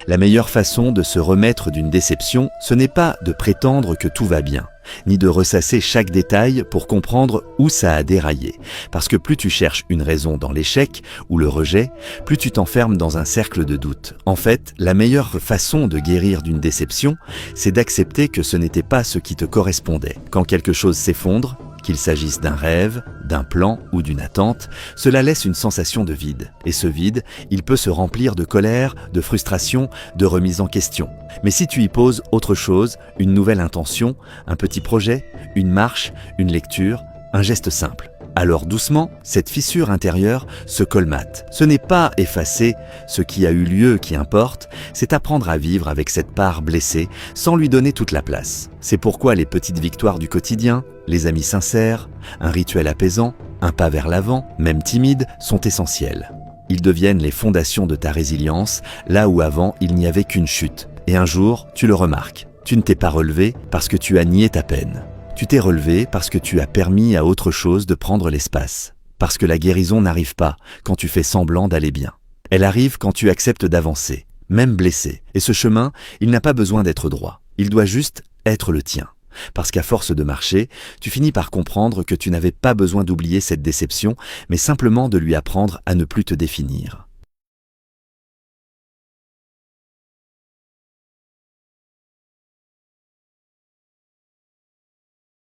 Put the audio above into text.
La meilleure façon de se remettre d'une déception, ce n'est pas de prétendre que tout va bien, ni de ressasser chaque détail pour comprendre où ça a déraillé. Parce que plus tu cherches une raison dans l'échec ou le rejet, plus tu t'enfermes dans un cercle de doute. En fait, la meilleure façon de guérir d'une déception, c'est d'accepter que ce n'était pas ce qui te correspondait. Quand quelque chose s'effondre, qu'il s'agisse d'un rêve, d'un plan ou d'une attente, cela laisse une sensation de vide. Et ce vide, il peut se remplir de colère, de frustration, de remise en question. Mais si tu y poses autre chose, une nouvelle intention, un petit projet, une marche, une lecture, un geste simple, alors doucement, cette fissure intérieure se colmate. Ce n'est pas effacer ce qui a eu lieu qui importe, c'est apprendre à vivre avec cette part blessée sans lui donner toute la place. C'est pourquoi les petites victoires du quotidien, les amis sincères, un rituel apaisant, un pas vers l'avant, même timide, sont essentiels. Ils deviennent les fondations de ta résilience, là où avant il n'y avait qu'une chute. Et un jour, tu le remarques, tu ne t'es pas relevé parce que tu as nié ta peine. Tu t'es relevé parce que tu as permis à autre chose de prendre l'espace. Parce que la guérison n'arrive pas quand tu fais semblant d'aller bien. Elle arrive quand tu acceptes d'avancer, même blessé. Et ce chemin, il n'a pas besoin d'être droit. Il doit juste être le tien. Parce qu'à force de marcher, tu finis par comprendre que tu n'avais pas besoin d'oublier cette déception, mais simplement de lui apprendre à ne plus te définir.